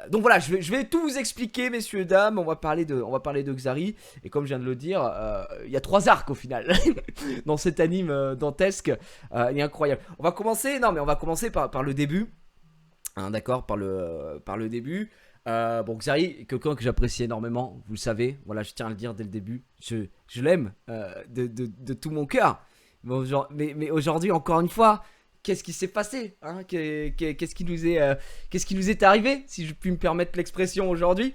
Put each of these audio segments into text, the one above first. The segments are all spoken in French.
Donc voilà, je vais tout vous expliquer, messieurs, dames. On va parler de Xari. Et comme je viens de le dire, il y a 3 arcs au final dans cet anime dantesque. Il est incroyable. On va commencer, non mais on va commencer par le début. Hein, d'accord, par le début. Bon, Xari, quelqu'un que j'apprécie énormément, vous le savez. Voilà, je tiens à le dire dès le début. Je l'aime de tout mon cœur. Mais aujourd'hui, encore une fois, qu'est-ce qui s'est passé, hein, qu'est-ce qui nous est arrivé, si je puis me permettre l'expression aujourd'hui.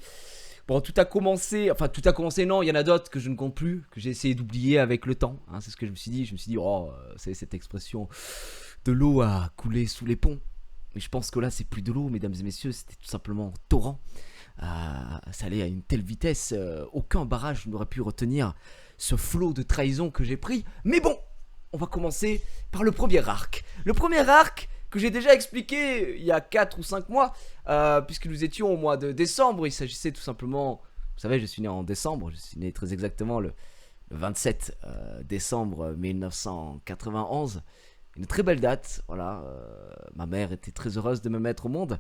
Bon, tout a commencé, non, il y en a d'autres que je ne compte plus, que j'ai essayé d'oublier avec le temps, hein, c'est ce que je me suis dit, oh, c'est cette expression, de l'eau a coulé sous les ponts. Mais je pense que là, c'est plus de l'eau, mesdames et messieurs, c'était tout simplement un torrent. Ça allait à une telle vitesse, aucun barrage n'aurait pu retenir ce flot de trahison que j'ai pris. Mais bon, on va commencer par le premier arc. Le premier arc que j'ai déjà expliqué il y a 4 ou 5 mois, puisque nous étions au mois de décembre. Il s'agissait tout simplement, vous savez, je suis né en décembre, je suis né très exactement le 27 décembre 1991. Une très belle date, voilà. Ma mère était très heureuse de me mettre au monde.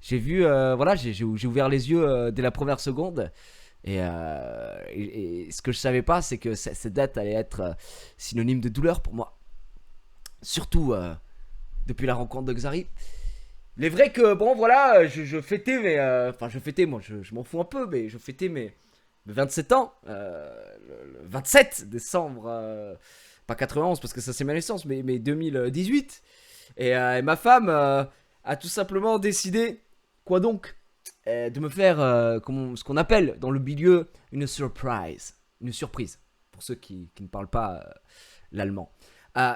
J'ai vu, voilà, j'ai ouvert les yeux dès la première seconde. Et ce que je savais pas, c'est que cette date allait être synonyme de douleur pour moi. Surtout depuis la rencontre de Xari. Il est vrai que, bon, voilà, je fêtais, mais. Enfin, je fêtais, moi, je m'en fous un peu, mais je fêtais mes 27 ans. Le 27 décembre. Pas 91, parce que ça, c'est ma naissance, mais 2018. Et ma femme a tout simplement décidé. Quoi donc, de me faire ce qu'on appelle dans le milieu une surprise. Une surprise. Pour ceux qui ne parlent pas l'allemand. Euh,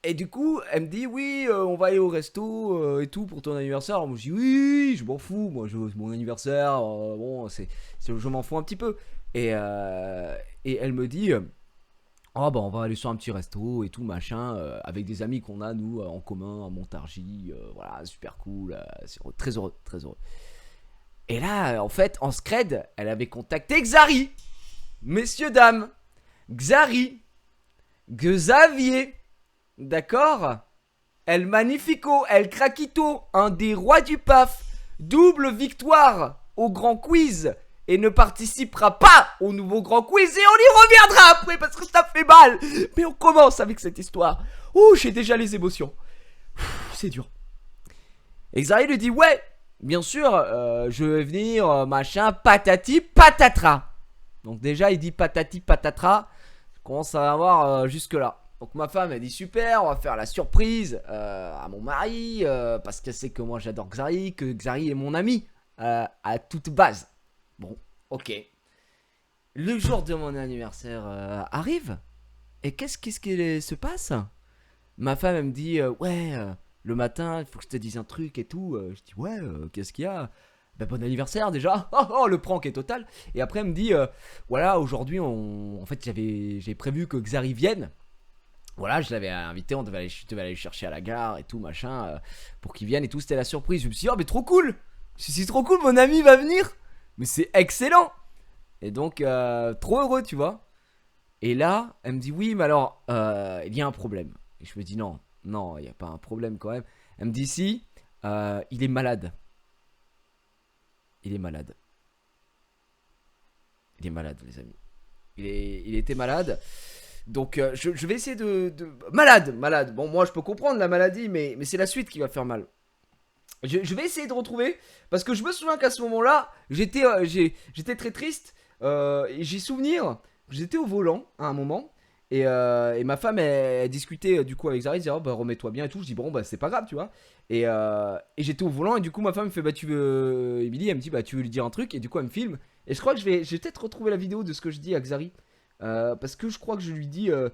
et du coup, elle me dit oui, on va aller au resto et tout pour ton anniversaire. Moi, je dis oui, je m'en fous. Moi, c'est mon anniversaire. Bon, je m'en fous un petit peu. Et elle me dit oh bah on va aller sur un petit resto et tout machin avec des amis qu'on a nous en commun à Montargis. Voilà, super cool. Très heureux, très heureux. Et là, en fait, en scred, elle avait contacté Xari. Messieurs, dames. Xari. Xavier. D'accord. El Magnifico, El Craquito, un des rois du PAF. Double victoire au grand quiz. Et ne participera pas au nouveau grand quiz. Et on y reviendra après parce que ça fait mal. Mais on commence avec cette histoire. Ouh, j'ai déjà les émotions. C'est dur. Et Xari lui dit ouais, bien sûr, je vais venir, machin, patati patatra. Donc déjà, il dit patati patatra. Je commence à avoir jusque là. Donc ma femme elle dit super, on va faire la surprise à mon mari parce qu'elle sait que moi j'adore Xari, que Xari est mon ami à toute base. Bon, ok. Le jour de mon anniversaire arrive et qu'est-ce qui se passe? Ma femme elle me dit ouais le matin il faut que je te dise un truc et tout. Je dis ouais qu'est-ce qu'il y a? Bah, bon anniversaire déjà. Oh, oh, le prank est total. Et après elle me dit voilà aujourd'hui en fait j'avais prévu que Xari vienne. Voilà, je l'avais invité, je devais aller le chercher à la gare et tout, machin, pour qu'il vienne et tout, c'était la surprise. Je me suis dit, oh, mais trop cool! C'est trop cool, mon ami va venir! Mais c'est excellent! Et donc, trop heureux, tu vois. Et là, elle me dit, oui, mais alors, il y a un problème. Et je me dis, non, non, il n'y a pas un problème quand même. Elle me dit, si, il est malade. Il est malade. Il est malade, les amis. Il était malade. Donc je vais essayer malade. Bon, moi je peux comprendre la maladie, mais c'est la suite qui va faire mal. Je vais essayer de retrouver, parce que je me souviens qu'à ce moment-là, j'étais très triste. Et j'ai souvenir, j'étais au volant à un moment. Et ma femme elle discutait du coup avec Zara, elle disait oh, bah remets-toi bien et tout. Je dis bon bah c'est pas grave tu vois. Et j'étais au volant et du coup ma femme me fait bah tu veux Emily elle me dit bah tu veux lui dire un truc et du coup elle me filme. Et je crois que je vais peut-être retrouver la vidéo de ce que je dis à Xari. Parce que je crois que je lui dis que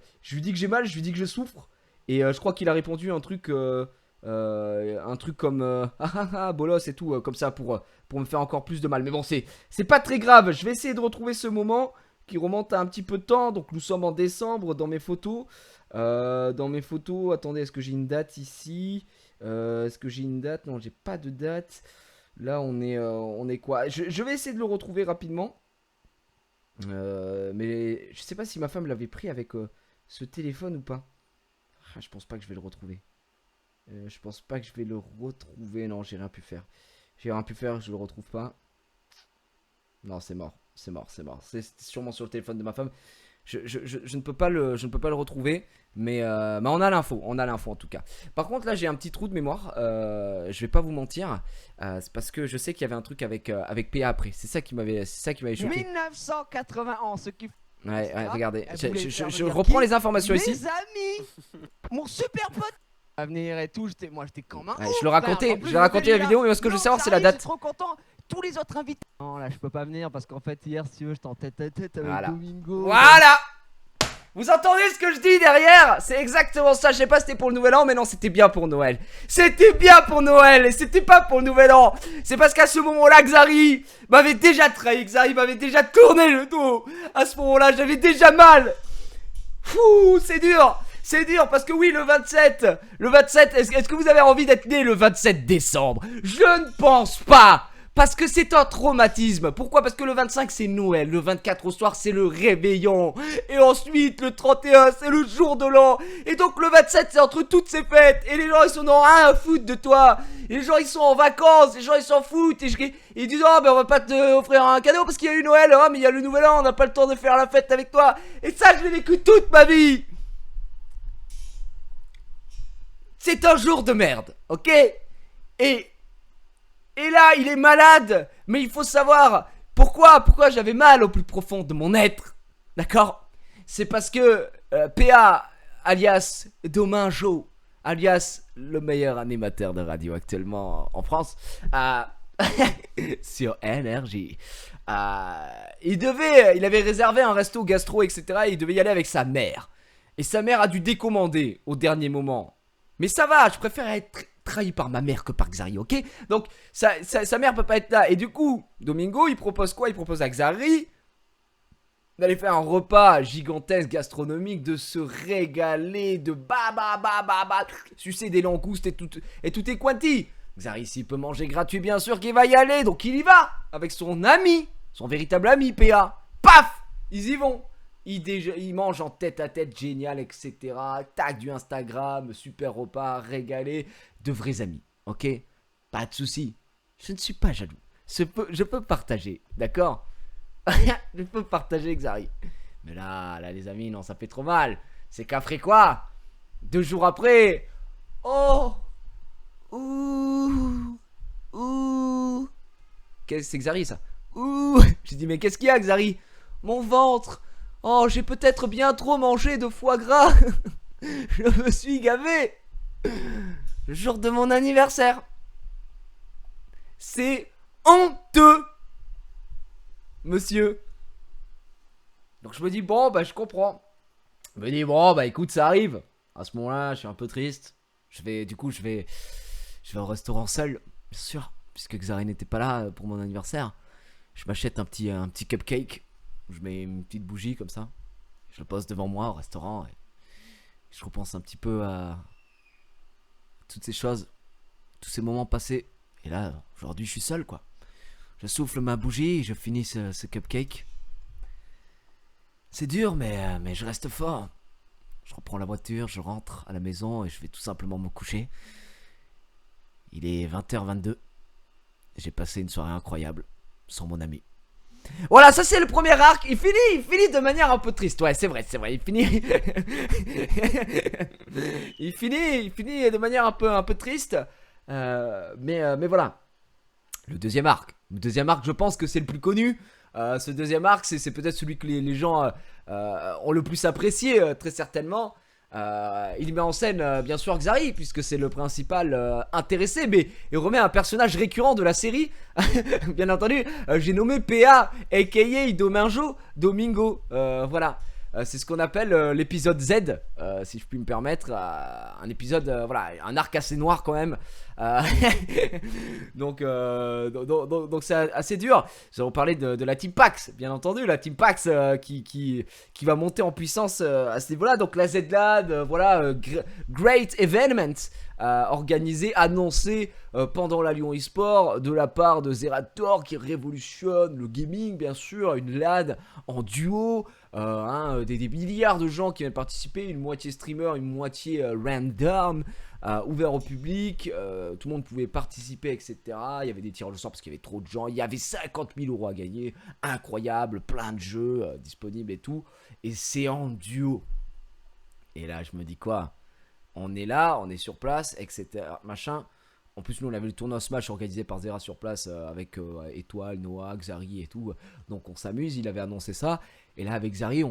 j'ai mal, je lui dis que je souffre. Et je crois qu'il a répondu un truc comme ah ah ah bolos et tout comme ça pour me faire encore plus de mal. Mais bon c'est pas très grave. Je vais essayer de retrouver ce moment qui remonte à un petit peu de temps. Donc nous sommes en décembre dans mes photos. Attendez, est-ce que j'ai une date ici? Est-ce que j'ai une date? Non, j'ai pas de date. Là on est quoi? Je vais essayer de le retrouver rapidement. Mais je sais pas si ma femme l'avait pris avec ce téléphone ou pas. Ah, je pense pas que je vais le retrouver. Je pense pas que je vais le retrouver. Non, j'ai rien pu faire. J'ai rien pu faire, je le retrouve pas. Non, c'est mort. C'est mort, c'est mort. C'est sûrement sur le téléphone de ma femme. Je ne peux pas le retrouver. Mais on a l'info. On a l'info en tout cas. Par contre, là, j'ai un petit trou de mémoire. Je vais pas vous mentir. C'est parce que je sais qu'il y avait un truc avec PA après. C'est ça qui m'avait choqué. 1991, ce qui... Ouais, regardez. Je venir reprends qui les informations ici. Mes amis, mon super pote à venir et tout, moi j'étais comme un Ouais, ouf, je le racontais, frère. En plus, je l'ai raconté la là. vidéo, mais ce que je veux savoir, c'est la j'arrive, date. Je suis trop content. Tous les autres invités. Non, là je peux pas venir parce qu'en fait, hier, si tu veux, j'étais en tête à tête avec Voilà. Domingo. Voilà. Vous entendez ce que je dis derrière? C'est exactement ça. Je sais pas si c'était pour le nouvel an, mais non, c'était bien pour Noël. C'était bien pour Noël et c'était pas pour le nouvel an. C'est parce qu'à ce moment-là, Xari m'avait déjà trahi. Xari m'avait déjà tourné le dos. À ce moment-là, j'avais déjà mal. Fouh, c'est dur. C'est dur parce que oui, le 27, est-ce que vous avez envie d'être né le 27 décembre? Je ne pense pas. Parce que c'est un traumatisme. Pourquoi? Parce que le 25 c'est Noël, le 24 au soir c'est le réveillon. Et ensuite le 31 c'est le jour de l'an. Et donc le 27 c'est entre toutes ces fêtes. Et les gens ils sont dans rien à foutre de toi. Et les gens ils sont en vacances, les gens ils s'en foutent. Et ils disent oh ben on va pas te offrir un cadeau parce qu'il y a eu Noël. Oh mais il y a le nouvel an, on n'a pas le temps de faire la fête avec toi. Et ça je l'ai vécu toute ma vie. C'est un jour de merde, ok? Et là, il est malade. Mais il faut savoir pourquoi j'avais mal au plus profond de mon être. D'accord? C'est parce que PA, alias Domingo, alias le meilleur animateur de radio actuellement en France, sur NRJ, il avait réservé un resto gastro, etc. Et il devait y aller avec sa mère. Et sa mère a dû décommander au dernier moment. Mais ça va, je préfère être trahi par ma mère que par Xari, ok? Donc, sa mère peut pas être là. Et du coup, Domingo, il propose quoi? Il propose à Xari d'aller faire un repas gigantesque, gastronomique, de se régaler, de sucer des langoustes et tout est quanti. Xari, s'il peut manger gratuit, bien sûr qu'il va y aller. Donc, il y va avec son ami, son véritable ami, PA. Paf! Ils y vont. Il mange en tête à tête, génial, etc. Tac, du Instagram, super repas, régalé. De vrais amis, ok? Pas de soucis. Je ne suis pas jaloux. Je peux partager, d'accord? Je peux partager, Xari. Mais là, les amis, non, ça fait trop mal. C'est qu'après quoi? 2 jours après. Oh! Ouh! Qu'est-ce que c'est Xari, ça? Ouh! J'ai dit, mais qu'est-ce qu'il y a, Xari? Mon ventre! Oh, j'ai peut-être bien trop mangé de foie gras. Je me suis gavé. Le jour de mon anniversaire. C'est honteux, monsieur. Donc je me dis, bon, bah je comprends. Je me dis, bon, bah écoute, ça arrive. À ce moment-là, je suis un peu triste. Je vais au restaurant seul, bien sûr. Puisque Xari n'était pas là pour mon anniversaire. Je m'achète un petit cupcake. Je mets une petite bougie comme ça. Je le pose devant moi au restaurant. Et je repense un petit peu à toutes ces choses, tous ces moments passés. Et là, aujourd'hui, je suis seul, quoi. Je souffle ma bougie et je finis ce cupcake. C'est dur, mais je reste fort. Je reprends la voiture, je rentre à la maison et je vais tout simplement me coucher. Il est 20h22. J'ai passé une soirée incroyable sans mon ami. Voilà, ça c'est le premier arc. Il finit de manière un peu triste. Ouais, c'est vrai. Il finit. il finit de manière un peu triste. Mais voilà. Le deuxième arc, je pense que c'est le plus connu. Ce deuxième arc, c'est peut-être celui que les gens ont le plus apprécié, très certainement. Il met en scène bien sûr Xari, puisque c'est le principal intéressé, mais il remet un personnage récurrent de la série. Bien entendu, j'ai nommé PA, aka Domingo. Voilà. C'est ce qu'on appelle l'épisode Z, si je puis me permettre. Un épisode, voilà, un arc assez noir quand même. Donc c'est assez dur. Nous allons parler de la Team Pax, bien entendu. La Team Pax qui va monter en puissance à ce niveau-là. Donc la Z-Lad, voilà, Great Event. organisé, annoncé pendant la Lyon eSport de la part de Zerator qui révolutionne le gaming bien sûr, une LAN en duo, des milliards de gens qui viennent participer, une moitié streamer, une moitié random, ouvert au public, tout le monde pouvait participer etc. Il y avait des tirages au sort parce qu'il y avait trop de gens, il y avait 50 000 € à gagner, incroyable, plein de jeux disponibles et tout, et c'est en duo. Et là je me dis quoi, on est là, on est sur place, etc. Machin. En plus, nous, on avait le tournoi Smash organisé par Zera sur place avec Étoile, Noah, Xari et tout. Donc, on s'amuse. Il avait annoncé ça. Et là, avec Xari,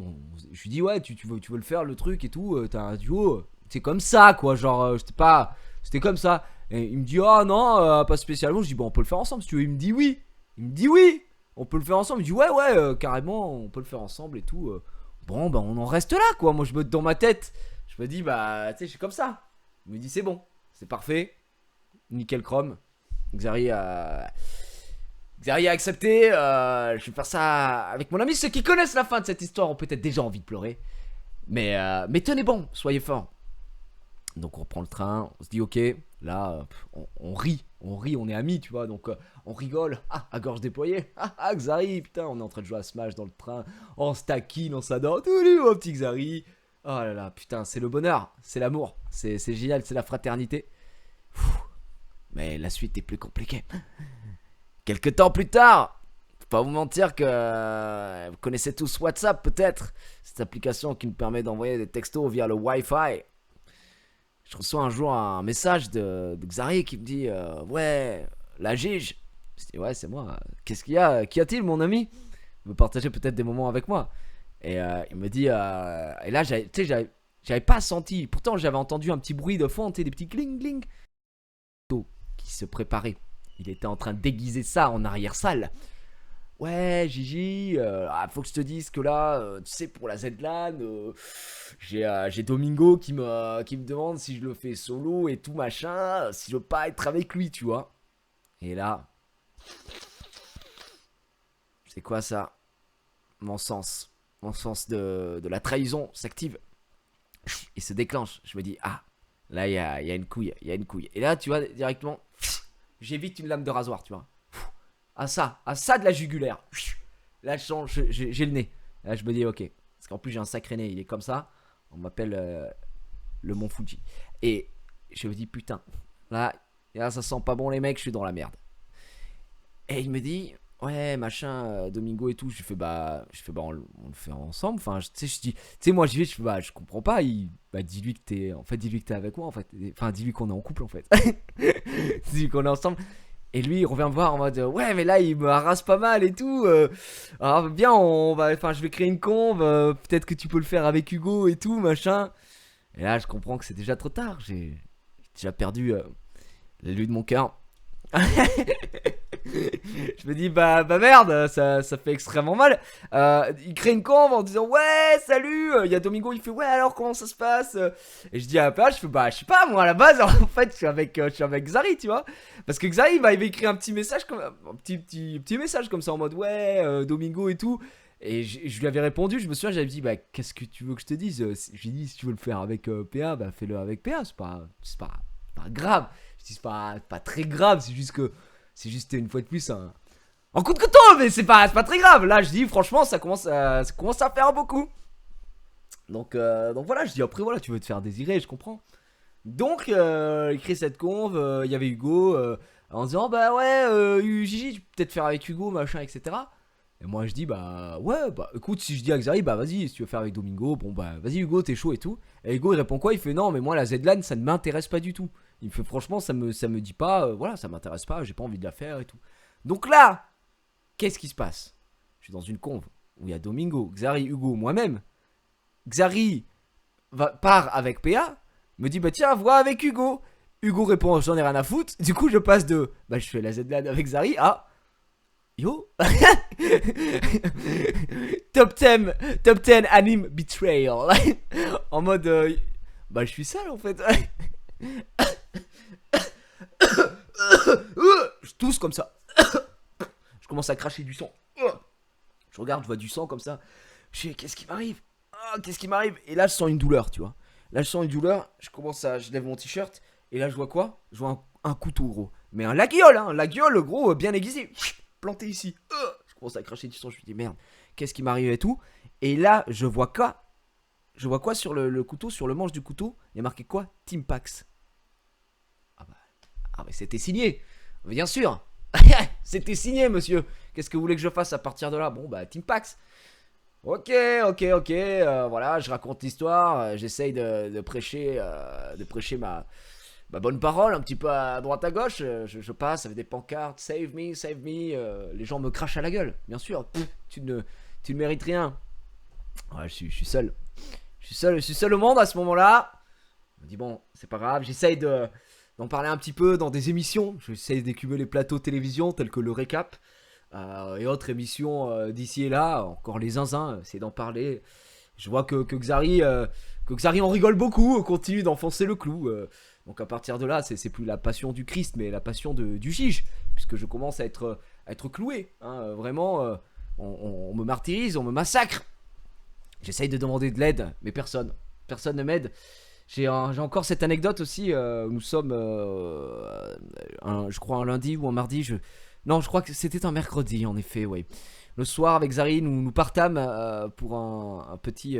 je lui dis, ouais, tu veux le faire, le truc et tout. T'as un duo. C'est comme ça, quoi. Genre, c'était comme ça. Et il me dit, ah non, pas spécialement. Je dis, bon, on peut le faire ensemble si tu veux. Il me dit, oui. On peut le faire ensemble. Il me dit, ouais, carrément, on peut le faire ensemble et tout. Bon, bah, on en reste là, quoi. Moi, dans ma tête, je me dis, bah, tu sais, je suis comme ça. Il me dit, c'est bon, c'est parfait. Nickel chrome. Xari a accepté. Je vais faire ça avec mon ami. Ceux qui connaissent la fin de cette histoire ont peut-être déjà envie de pleurer. Mais tenez bon, soyez forts. Donc on prend le train, on se dit ok. Là, on rit, on est amis, tu vois. Donc on rigole. À gorge déployée. Xari, putain, on est en train de jouer à Smash dans le train. On se taquine, on s'adore. Tout le mon petit Xari. Oh là là, putain, c'est le bonheur, c'est l'amour, c'est génial, c'est la fraternité. Mais la suite est plus compliquée. Quelques temps plus tard, faut pas vous mentir que vous connaissez tous WhatsApp peut-être. Cette application qui nous permet d'envoyer des textos via le Wi-Fi. Je reçois un jour un message de Xari qui me dit ouais, la Gige. Je dis ouais, c'est moi. Qu'est-ce qu'il y a? Qu'y a-t-il mon ami? Il veut partager peut-être des moments avec moi. Et il me dit et là j'avais pas senti. Pourtant j'avais entendu un petit bruit de fond, des petits cling cling qui se préparait. Il était en train de déguiser ça en arrière-salle. Ouais, Gigi, faut que je te dise que là, tu sais, pour la Z-LAN, j'ai Domingo qui me demande si je le fais solo et tout machin, si je veux pas être avec lui, tu vois. Et là, c'est quoi ça? Mon sens de la trahison s'active. Il se déclenche. Je me dis, ah, là, il y a une couille, Et là, tu vois, directement, j'évite une lame de rasoir, tu vois. À ça de la jugulaire. Là, j'ai le nez. Là, je me dis, ok. Parce qu'en plus, j'ai un sacré nez, il est comme ça. On m'appelle le Mont Fuji. Et je me dis, putain, là, ça sent pas bon, les mecs, je suis dans la merde. Et il me dit, ouais, machin, Domingo et tout. Je fais, bah, on le fait ensemble. Enfin, tu sais, moi, j'y vais, je fais, bah, je comprends pas. Dis-lui que t'es avec moi, en fait. Enfin, dis-lui qu'on est en couple, en fait. Dis-lui qu'on est ensemble. Et lui, il revient me voir en mode, ouais, mais là, il me harasse pas mal et tout. Alors, bien, je vais créer une conve. Peut-être que tu peux le faire avec Hugo et tout, machin. Et là, je comprends que c'est déjà trop tard. J'ai déjà perdu l'élu de mon cœur. Je me dis bah merde, ça fait extrêmement mal. Il crée une conve en disant ouais salut. Il y a Domingo, il fait ouais alors comment ça se passe. Et je dis à la page, je fais bah je sais pas moi à la base en fait je suis avec Xari, tu vois. Parce que Xari il m'avait écrit un petit message comme un petit message comme ça en mode ouais Domingo et tout. Et je lui avais répondu, je me souviens, j'avais dit bah qu'est-ce que tu veux que je te dise. J'ai dit si tu veux le faire avec PA, bah fais-le avec PA, c'est pas grave. Je dis c'est pas très grave, c'est juste une fois de plus un coup de couteau, mais c'est pas très grave. Là je dis franchement ça commence à faire beaucoup. Donc voilà, je dis après voilà, tu veux te faire désirer, je comprends. Donc il crée cette conve, il y avait Hugo en disant bah ouais Gigi tu peux peut-être faire avec Hugo machin etc. Et moi je dis bah ouais bah écoute si je dis à Xari bah vas-y si tu veux faire avec Domingo bon bah vas-y Hugo t'es chaud et tout. Et Hugo il répond quoi? Il fait non mais moi la Z-LAN ça ne m'intéresse pas du tout. Il me fait franchement ça me dit pas voilà ça m'intéresse pas, j'ai pas envie de la faire et tout. Donc là qu'est-ce qui se passe? Je suis dans une conve où il y a Domingo, Xari, Hugo, moi-même. Xari part avec PA, me dit bah tiens vois avec Hugo. Hugo répond j'en ai rien à foutre. Du coup je passe de bah je fais la Z-LAN avec Xari à yo top 10 anime betrayal. En mode bah je suis sale en fait. Je tousse comme ça. Je commence à cracher du sang. Je regarde, je vois du sang comme ça. Je dis qu'est-ce qui m'arrive? Qu'est-ce qui m'arrive? Et là je sens une douleur, tu vois. Là je sens une douleur. Je lève mon t-shirt Et là, je vois quoi? Je vois un couteau, gros. Mais un laguiole, hein, un laguiole, gros, bien aiguisé. Planté ici. Je commence à cracher du sang. Je me dis, merde, qu'est-ce qui m'arrive et tout. Et là, je vois quoi? Je vois quoi sur le couteau, sur le manche du couteau? Il y a marqué quoi? Timpax. Ah, mais c'était signé. Bien sûr. C'était signé, monsieur. Qu'est-ce que vous voulez que je fasse à partir de là? Bon, bah, Timpax. Ok, voilà, je raconte l'histoire, j'essaye de prêcher, ma bonne parole un petit peu à droite à gauche. Je passe avec des pancartes, save me, les gens me crachent à la gueule, bien sûr. Pff, tu ne mérites rien. Ouais, je suis seul. Je suis seul au monde à ce moment-là. Je me dis bon, c'est pas grave, j'essaye d'en parler un petit peu dans des émissions. J'essaye d'écumer les plateaux télévision tels que le récap. Et autres émissions d'ici et là, encore les zinzins, essayer d'en parler. Je vois que Xari en rigole beaucoup, continue d'enfoncer le clou. Donc à partir de là, c'est plus la passion du Christ, mais la passion du Gige, puisque je commence à être cloué. Hein, vraiment, on me martyrise, on me massacre. J'essaye de demander de l'aide, mais personne ne m'aide. J'ai encore cette anecdote aussi. Nous sommes, je crois, un lundi ou un mardi. Non, je crois que c'était un mercredi, en effet, oui. Le soir, avec Xari, nous partâmes pour un petit...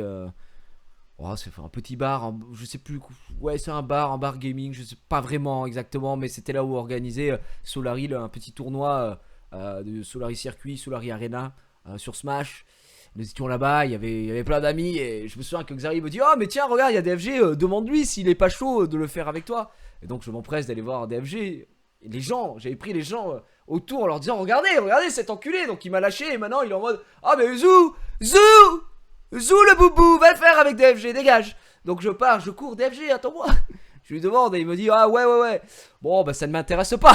c'est un petit bar, je sais plus... Ouais, c'est un bar gaming, je sais pas vraiment exactement, mais c'était là où organisait Solari, un petit tournoi de Solari Circuit, Solari Arena, sur Smash. Nous étions là-bas, il y avait plein d'amis, et je me souviens que Xari me dit « Oh, mais tiens, regarde, il y a DFG, demande-lui s'il est pas chaud de le faire avec toi. » Et donc, je m'empresse d'aller voir DFG. Et les gens, j'avais pris les gens autour en leur disant regardez cet enculé. Donc il m'a lâché et maintenant il est en mode ah mais Zou le boubou, va le faire avec DFG, dégage. Donc je pars, je cours, DFG, attends-moi. Je lui demande et il me dit ah ouais. Bon bah ça ne m'intéresse pas.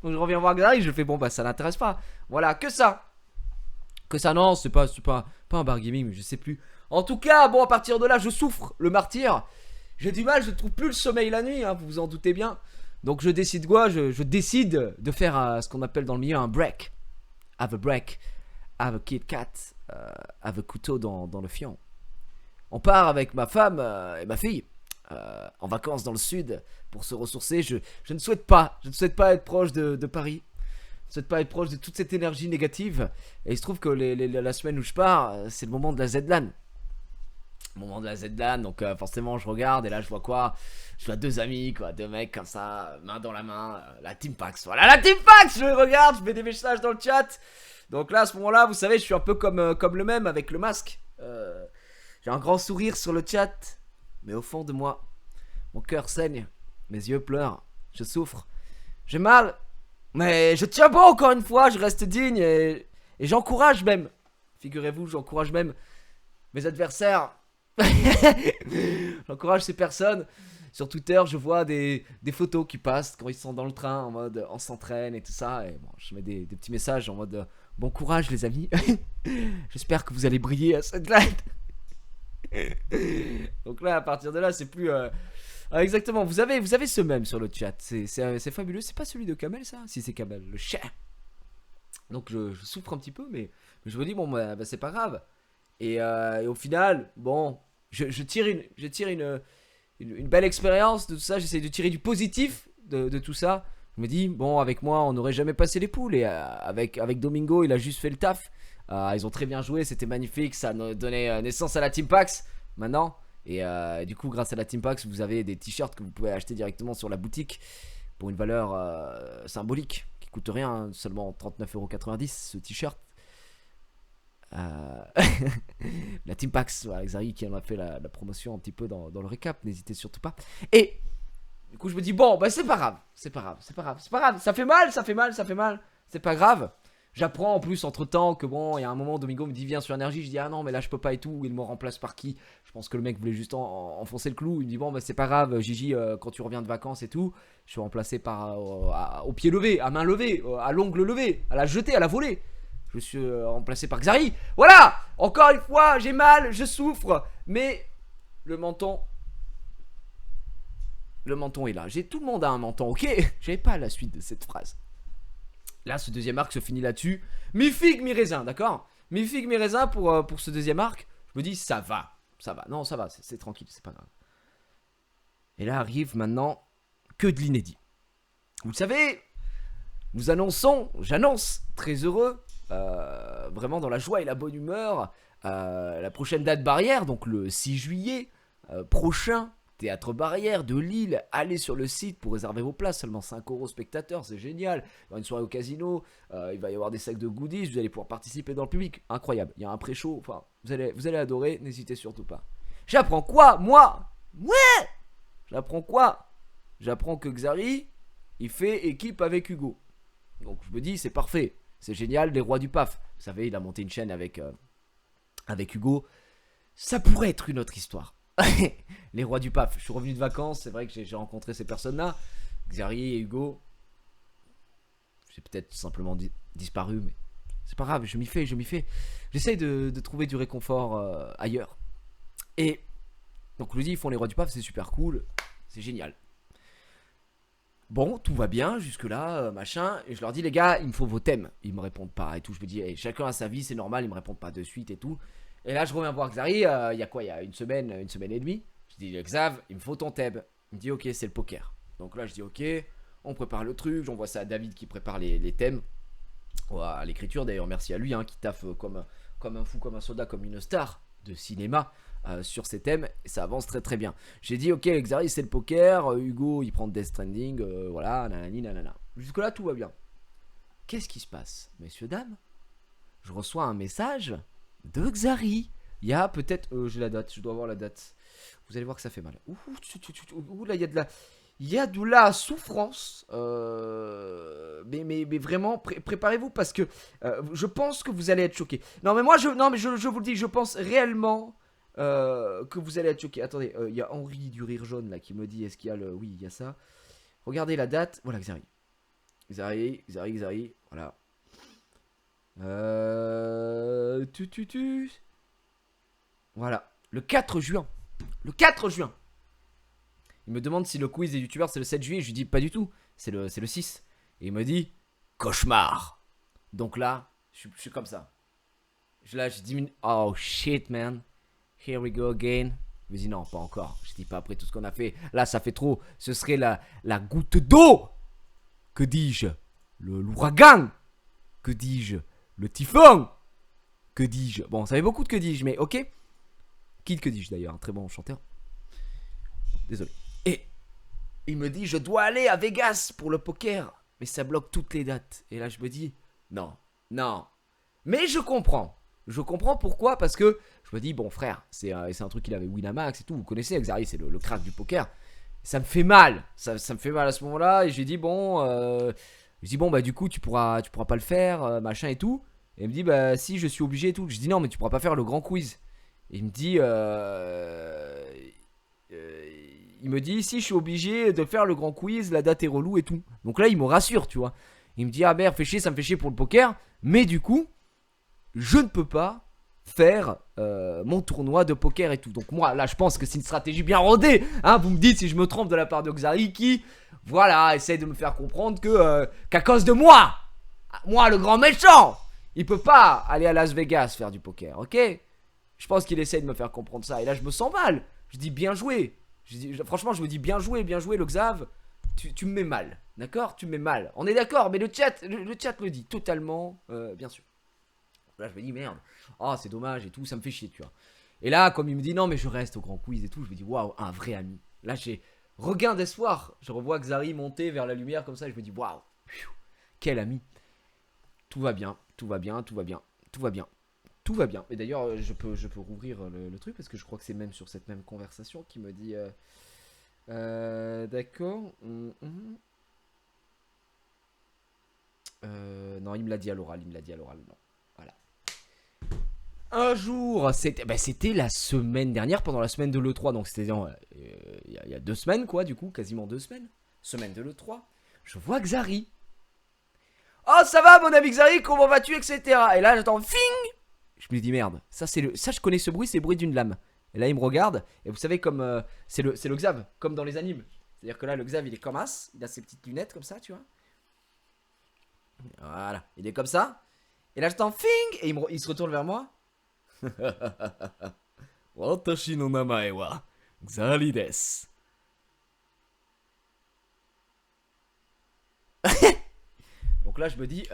Donc je reviens voir Xari, je fais bon bah ça n'intéresse pas. Voilà, que ça non, c'est pas un bar gaming, mais je sais plus. En tout cas, bon à partir de là je souffre le martyr. J'ai du mal, je trouve plus le sommeil la nuit, hein, vous vous en doutez bien. Donc je décide quoi? Je décide de faire ce qu'on appelle dans le milieu un break. Have a Kit Kat, have a couteau dans le fion. On part avec ma femme et ma fille en vacances dans le sud pour se ressourcer. Je ne souhaite pas être proche de Paris. Je ne souhaite pas être proche de toute cette énergie négative. Et il se trouve que la semaine où je pars, c'est le moment de la Z-LAN. Donc forcément je regarde et là je vois quoi? Je vois deux amis, quoi, deux mecs comme ça, main dans la main, la Timpax, voilà la Timpax. Je regarde, je mets des messages dans le chat. Donc là à ce moment là, vous savez, je suis un peu comme le même avec le masque. J'ai un grand sourire sur le chat, mais au fond de moi, mon cœur saigne, mes yeux pleurent, je souffre, j'ai mal, mais je tiens bon encore une fois, je reste digne et j'encourage même, figurez-vous, j'encourage même mes adversaires. J'encourage ces personnes. Sur Twitter, je vois des photos qui passent quand ils sont dans le train en mode on s'entraîne et tout ça. Et bon, je mets des petits messages en mode bon courage les amis. J'espère que vous allez briller à cette live. Donc là, à partir de là, c'est plus exactement. Vous avez ce même sur le chat. C'est fabuleux. C'est pas celui de Kamel ça? Si c'est Kamel, le chien. Donc je souffre un petit peu, mais je me dis bon bah c'est pas grave. Et au final, bon, je tire une belle expérience de tout ça. J'essaie de tirer du positif de tout ça. Je me dis, bon, avec moi, on n'aurait jamais passé les poules. Et avec Domingo, il a juste fait le taf. Ils ont très bien joué, c'était magnifique. Ça donnait naissance à la Timpax maintenant. Et du coup, grâce à la Timpax, vous avez des t-shirts que vous pouvez acheter directement sur la boutique pour une valeur symbolique qui coûte rien, hein, seulement 39,90€ ce t-shirt. La Timpax, voilà, Xari qui en a fait la promotion un petit peu dans le récap, n'hésitez surtout pas. Et du coup je me dis bon bah c'est pas grave, ça fait mal, c'est pas grave. J'apprends en plus entre temps que bon, il y a un moment Domingo me dit viens sur énergie, je dis ah non mais là je peux pas et tout, il me remplace par qui? Je pense que le mec voulait juste enfoncer le clou. Il me dit bon bah c'est pas grave Gigi, quand tu reviens de vacances et tout, je suis remplacé par au pied levé, à main levée, à l'ongle levé, à la jetée, à la volée. Je suis remplacé par Xari. Voilà. Encore une fois, j'ai mal, je souffre. Mais le menton est là. Tout le monde a un menton, ok? J'avais pas la suite de cette phrase. Là, ce deuxième arc se finit là-dessus. Mi-figue, mi-raisin, d'accord? Mi-figue, mi-raisin pour ce deuxième arc. Je me dis, ça va. Non, ça va, c'est tranquille, c'est pas grave. Et là arrive maintenant que de l'inédit. Vous le savez, j'annonce, très heureux, vraiment dans la joie et la bonne humeur, la prochaine date barrière, donc le 6 juillet prochain, Théâtre Barrière de Lille. Allez sur le site pour réserver vos places, seulement 5 € spectateurs, c'est génial. Il y aura une soirée au casino, il va y avoir des sacs de goodies, vous allez pouvoir participer dans le public, incroyable. Il y a un pré-show, enfin, vous allez adorer, n'hésitez surtout pas. J'apprends quoi, moi? Ouais. J'apprends quoi? J'apprends que Xari, il fait équipe avec Hugo. Donc je me dis, c'est parfait, c'est génial, les rois du PAF. Vous savez, il a monté une chaîne avec Hugo. Ça pourrait être une autre histoire. Les rois du PAF. Je suis revenu de vacances, c'est vrai que j'ai rencontré ces personnes-là. Xari et Hugo. J'ai peut-être simplement disparu, mais c'est pas grave, je m'y fais. J'essaye de trouver du réconfort ailleurs. Et donc je lui dis, ils font les rois du PAF, c'est super cool, c'est génial. Bon, tout va bien jusque-là, machin. Et je leur dis, les gars, il me faut vos thèmes. Ils me répondent pas et tout. Je me dis, hey, chacun a sa vie, c'est normal, ils me répondent pas de suite et tout. Et là, je reviens voir Xari, il y a quoi? Il y a une semaine et demie. Je dis, Xav, il me faut ton thème. Il me dit, ok, c'est le poker. Donc là, je dis, ok, on prépare le truc. J'envoie ça à David qui prépare les thèmes. À l'écriture, d'ailleurs, merci à lui, qui taffe comme un fou, comme un soldat, comme une star de cinéma. Sur ces thèmes, et ça avance très très bien. J'ai dit, ok, Xari, c'est le poker. Hugo, il prend Death Stranding. Voilà, nanani, nanana. Jusque-là, tout va bien. Qu'est-ce qui se passe, messieurs, dames? Je reçois un message de Xari. Il y a peut-être. J'ai la date, je dois avoir la date. Vous allez voir que ça fait mal. Ouh là, il y a de la souffrance. Mais vraiment, préparez-vous parce que je pense que vous allez être choqués. Non, mais moi, je vous le dis, je pense réellement que vous allez être choqués. Attendez, il y a Henri du Rire Jaune là qui me dit est-ce qu'il y a le. Oui, il y a ça. Regardez la date. Voilà, Xari. Xari. Voilà. Voilà. Le 4 juin. Le 4 juin. Il me demande si le quiz des youtubeurs c'est le 7 juillet. Je lui dis pas du tout. C'est le 6. Et il me dit cauchemar. Donc là, je suis comme ça. Je dis oh shit man. Here we go again. Je me dis non, pas encore. Je dis pas après tout ce qu'on a fait. Là, ça fait trop. Ce serait la goutte d'eau. Que dis-je? L'ouragan. Que dis-je? Le typhon. Que dis-je? Bon, ça fait beaucoup de que dis-je, mais ok. Qui que dis-je d'ailleurs? Un très bon chanteur. Désolé. Et il me dit, je dois aller à Vegas pour le poker. Mais ça bloque toutes les dates. Et là, je me dis, non. Mais je comprends. Je comprends pourquoi. Parce que je me dis, bon frère, c'est un truc qu'il avait Winamax et tout. Vous connaissez, Xari, c'est le crack du poker. Ça me fait mal. Ça me fait mal à ce moment-là. Et j'ai dit, bon... bah du coup tu pourras pas le faire, machin et tout. Et il me dit bah si je suis obligé et tout. Je dis non mais tu pourras pas faire le grand quiz. Et il me dit si je suis obligé de faire le grand quiz, la date est relou et tout. Donc là il me rassure tu vois. Il me dit ah merde fais chier, ça me fait chier pour le poker. Mais du coup je ne peux pas faire mon tournoi de poker et tout. Donc moi là je pense que c'est une stratégie bien rodée. Vous me dites si je me trompe de la part de Xari qui... Voilà, essaye de me faire comprendre que qu'à cause de moi, le grand méchant, il peut pas aller à Las Vegas faire du poker, ok? Je pense qu'il essaye de me faire comprendre ça. Et là, je me sens mal. Je dis bien joué. Franchement, je me dis bien joué, le Xav. Tu me mets mal, d'accord? Tu me mets mal. On est d'accord, mais le chat le dit totalement, bien sûr. Là, je me dis merde. Oh, c'est dommage et tout, ça me fait chier, tu vois. Et là, comme il me dit non, mais je reste au grand quiz et tout, je me dis waouh, un vrai ami. Là, j'ai regain d'espoir. Je revois Xari monter vers la lumière comme ça. Et je me dis waouh, quel ami. Tout va bien. Et d'ailleurs, je peux rouvrir le truc parce que je crois que c'est même sur cette même conversation qu'il me dit d'accord. Non, il me l'a dit à l'oral. Non. Voilà. Un jour, c'était la semaine dernière, pendant la semaine de l'E3, donc c'était il y a 2 semaines, quoi, du coup, quasiment 2 semaines. Semaine de l'E3. Je vois Xari. Oh, ça va, mon ami Xari, comment vas-tu, etc. Et là, j'entends fing. Je me dis merde, ça je connais ce bruit, c'est le bruit d'une lame. Et là, il me regarde, et vous savez, comme c'est le Xav, comme dans les animes. C'est-à-dire que là, le Xav, il est comme as, il a ses petites lunettes comme ça, tu vois. Voilà, il est comme ça. Et là, j'entends fing, et il se retourne vers moi. Watashi no namae wa Xari desu. Donc là je me dis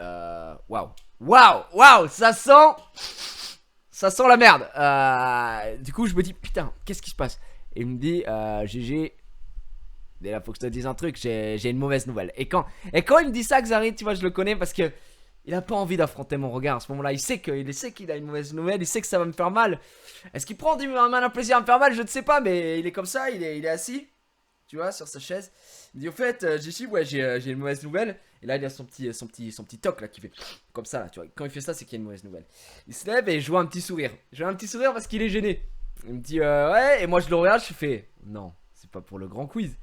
waouh, ça sent la merde. Du coup je me dis putain, qu'est-ce qui se passe? Et il me dit GG. Et là faut que je te dise un truc, j'ai une mauvaise nouvelle. Et quand il me dit ça, Xari, tu vois, je le connais parce que il a pas envie d'affronter mon regard à ce moment-là. Il sait qu'il a une mauvaise nouvelle, il sait que ça va me faire mal. Est-ce qu'il prend un malin plaisir à me faire mal? Je ne sais pas, mais il est comme ça, il est assis, tu vois, sur sa chaise. Il me dit au fait, Jishi, ouais, j'ai une mauvaise nouvelle. Et là il a son petit toc là qui fait comme ça là, tu vois. Quand il fait ça, c'est qu'il y a une mauvaise nouvelle. Il se lève et je vois un petit sourire. Je vois un petit sourire parce qu'il est gêné. Il me dit ouais, et moi je le regarde, je fais non, c'est pas pour le grand quiz.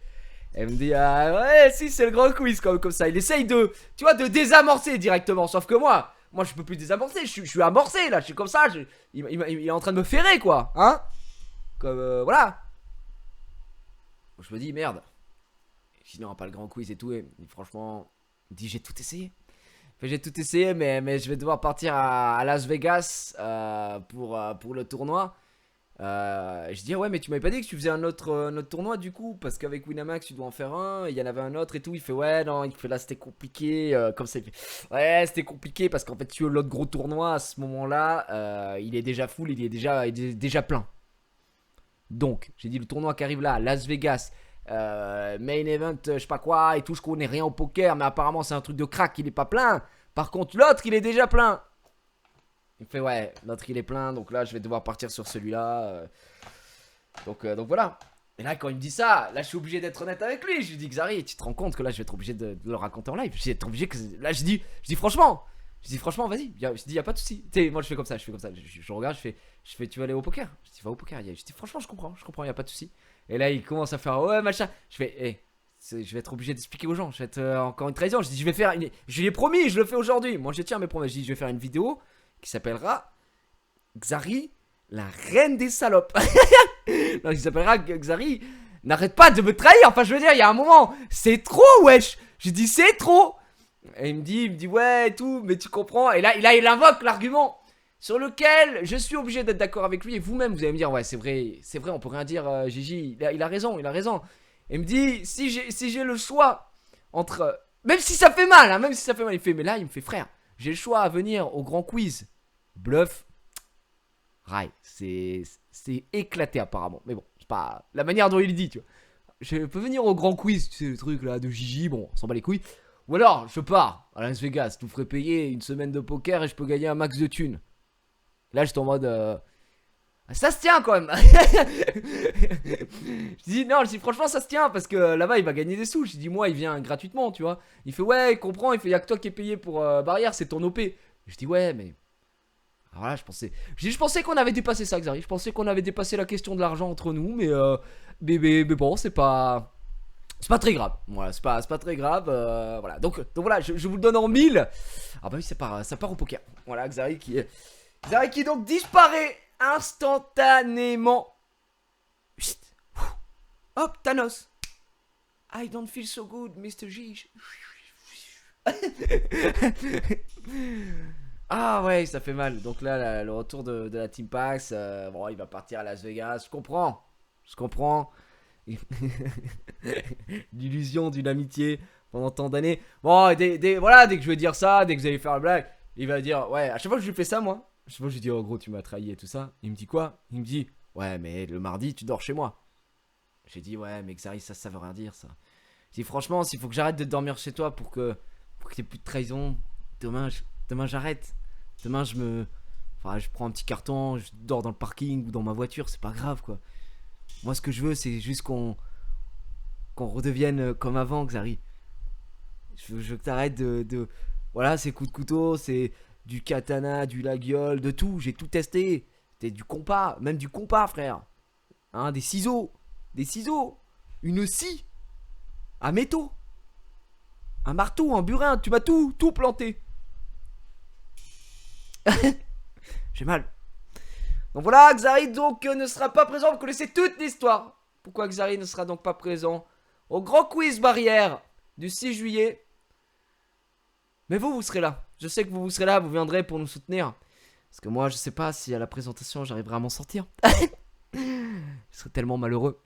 Elle me dit ouais si c'est le grand quiz comme ça. Il essaye de, tu vois, de désamorcer directement. Sauf que moi je peux plus désamorcer. Je suis amorcé là. Je suis comme ça. Il est en train de me ferrer quoi. Hein. Comme voilà. Je me dis merde. Je dis non, pas le grand quiz et tout. Et franchement, il dit j'ai tout essayé. Enfin, j'ai tout essayé mais je vais devoir partir à Las Vegas pour le tournoi. Je dis ouais mais tu m'avais pas dit que tu faisais un autre tournoi du coup, parce qu'avec Winamax tu dois en faire un, il y en avait un autre et tout. Il fait ouais non, il fait là c'était compliqué comme ça. Il fait ouais c'était compliqué parce qu'en fait tu veux l'autre gros tournoi à ce moment là il est déjà full, il est déjà plein. Donc j'ai dit le tournoi qui arrive là, Las Vegas, main event je sais pas quoi et tout, je connais rien au poker mais apparemment c'est un truc de crack, il est pas plein. Par contre l'autre il est déjà plein. Il me fait ouais, l'autre il est plein, donc là je vais devoir partir sur celui-là. Donc voilà. Et là quand il me dit ça, là je suis obligé d'être honnête avec lui. Je lui dis Xari, tu te rends compte que là je vais être obligé de le raconter en live. Je vais être obligé que... Là je dis franchement, vas-y. Je dis y a pas de souci. Tu sais, moi je fais comme ça. Je regarde, je fais tu vas aller au poker. Je dis va au poker. Je dis franchement je comprends, y a pas de souci. Et là il commence à faire ouais machin. Je fais je vais être obligé d'expliquer aux gens. Je vais être encore une trahison. Je dis je vais faire une... Je lui ai promis, je le fais aujourd'hui. Moi je tiens mes promesses. Je dis je vais faire une vidéo qui s'appellera Xari, la reine des salopes. Non, qui s'appellera Xari, n'arrête pas de me trahir. Enfin, je veux dire, il y a un moment, c'est trop, wesh. J'ai dit, c'est trop. Et il me dit, ouais, et tout, mais tu comprends. Et là, il invoque l'argument sur lequel je suis obligé d'être d'accord avec lui. Et vous-même, vous allez me dire, ouais, c'est vrai, on peut rien dire, Gigi. Il a raison. Et il me dit, si j'ai le choix entre. Même si ça fait mal, hein, il fait, mais là, il me fait, frère. J'ai le choix à venir au grand quiz. Bluff. Rail. C'est éclaté apparemment. Mais bon, c'est pas la manière dont il dit, tu vois. Je peux venir au grand quiz, tu sais, le truc là de Gigi. Bon, on s'en bat les couilles. Ou alors, je pars à Las Vegas. Je vous ferai payer une semaine de poker et je peux gagner un max de thunes. Là, j'étais en mode. Ça se tient quand même. Je dis franchement ça se tient parce que là-bas il va gagner des sous. Je dis moi il vient gratuitement, tu vois. Il fait ouais il comprend, il fait y'a que toi qui est payé pour barrière, c'est ton OP. Je dis ouais mais alors là je pensais qu'on avait dépassé ça Xari. Je pensais qu'on avait dépassé la question de l'argent entre nous mais bon c'est pas très grave. Voilà c'est pas très grave voilà donc voilà je vous le donne en 1000. Ah bah oui ça part au poker. Voilà Xari qui donc disparaît instantanément. Chut. Hop, Thanos. I don't feel so good, Mr. G. Ah ouais, ça fait mal. Donc là, le retour de la Team Pax. Bon, il va partir à Las Vegas. Je comprends. L'illusion d'une amitié pendant tant d'années. Bon, voilà, dès que je vais dire ça, dès que vous allez faire la blague, il va dire ouais. À chaque fois que je lui fais ça, moi. Je sais pas, je lui dis oh gros tu m'as trahi et tout ça. Il me dit quoi? Il me dit ouais mais le mardi tu dors chez moi. J'ai dit ouais mais Xari ça veut rien dire ça. J'ai dit franchement s'il faut que j'arrête de dormir chez toi pour que t'aies plus de trahison. Demain j'arrête. Demain je prends un petit carton, je dors dans le parking ou dans ma voiture, c'est pas grave quoi. Moi ce que je veux c'est juste qu'on redevienne comme avant Xari. Je veux que t'arrêtes de voilà ces coups de couteau, c'est du katana, du laguiole, de tout, j'ai tout testé. C'était du compas, même du compas, frère. Hein, des ciseaux, une scie, un métaux, un marteau, un burin, tu m'as tout planté. J'ai mal. Donc voilà, Xari donc ne sera pas présent, vous connaissez toute l'histoire. Pourquoi Xari ne sera donc pas présent au grand quiz barrière du 6 juillet. Mais vous serez là. Je sais que vous serez là, vous viendrez pour nous soutenir. Parce que moi, je sais pas si à la présentation, j'arriverai à m'en sortir. Je serais tellement malheureux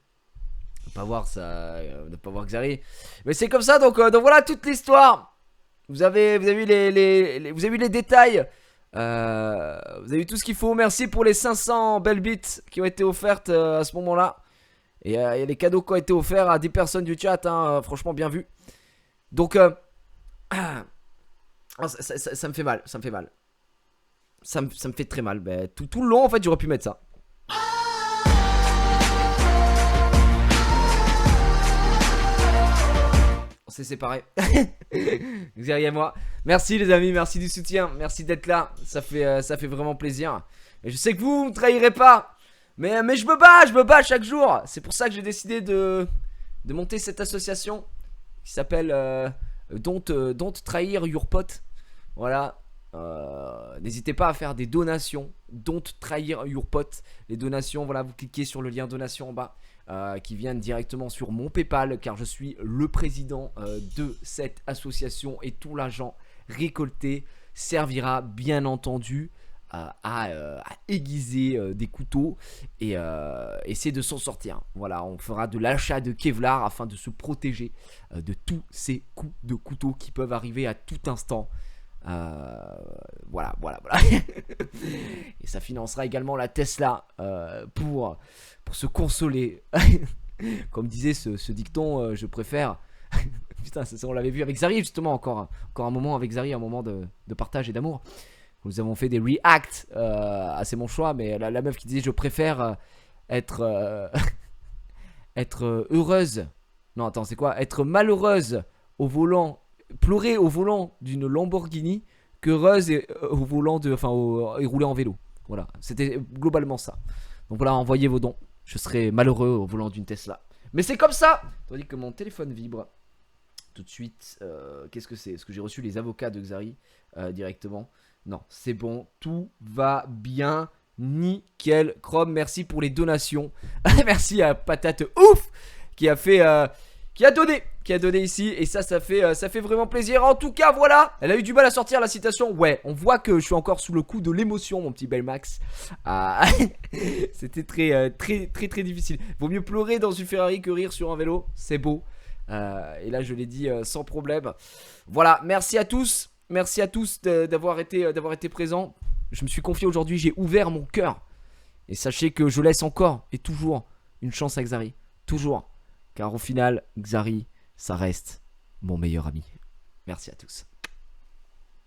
de pas voir ça, de pas voir Xari. Mais c'est comme ça, donc voilà toute l'histoire Vous avez vu vous avez vu les détails. Vous avez vu tout ce qu'il faut. Merci pour les 500 belles bits qui ont été offertes à ce moment-là. Et les cadeaux qui ont été offerts à 10 personnes du chat. Hein, franchement, bien vu. Donc, ça me fait mal. Ça me fait mal. Ça me fait très mal. Ben, tout le long, en fait, j'aurais pu mettre ça. On s'est séparés. Xavier et moi. Merci les amis, merci du soutien. Merci d'être là. Ça fait vraiment plaisir. Et je sais que vous me trahirez pas. Mais je me bats chaque jour. C'est pour ça que j'ai décidé de monter cette association qui s'appelle Don't Trahir Your Pote. Voilà. N'hésitez pas à faire des donations. Don't Trahir Your Pote. Les donations, voilà, vous cliquez sur le lien donation en bas. Qui viennent directement sur mon PayPal, car je suis le président de cette association, et tout l'argent récolté servira bien entendu à aiguiser des couteaux et essayer de s'en sortir. Voilà, on fera de l'achat de Kevlar afin de se protéger de tous ces coups de couteau qui peuvent arriver à tout instant. Voilà. Et ça financera également la Tesla pour se consoler. Comme disait ce dicton, je préfère. Putain, ça, on l'avait vu avec Zari justement, encore un moment avec Zari, un moment de partage et d'amour. Nous avons fait des reacts à C'est mon choix, mais la meuf qui disait je préfère être heureuse. Non, attends, c'est quoi? Être malheureuse au volant, pleurer au volant d'une Lamborghini, qu'heureuse au volant et rouler en vélo. Voilà, c'était globalement ça. Donc voilà, envoyez vos dons. Je serai malheureux au volant d'une Tesla. Mais c'est comme ça. Tandis que mon téléphone vibre. Tout de suite, qu'est-ce que c'est? Est-ce que j'ai reçu les avocats de Xari directement? Non, c'est bon, tout va bien. Nickel. Chrome, merci pour les donations. Merci à Patate Ouf qui a fait... qui a donné ici, et ça fait vraiment plaisir. En tout cas, voilà, elle a eu du mal à sortir la citation. Ouais, on voit que je suis encore sous le coup de l'émotion, mon petit Belmax. C'était très difficile. Vaut mieux pleurer dans une Ferrari que rire sur un vélo, c'est beau. Et là, je l'ai dit sans problème. Voilà, merci à tous d'avoir été présents. Je me suis confié aujourd'hui, j'ai ouvert mon cœur. Et sachez que je laisse encore et toujours une chance à Xari, toujours. Car au final, Xari, ça reste mon meilleur ami. Merci à tous.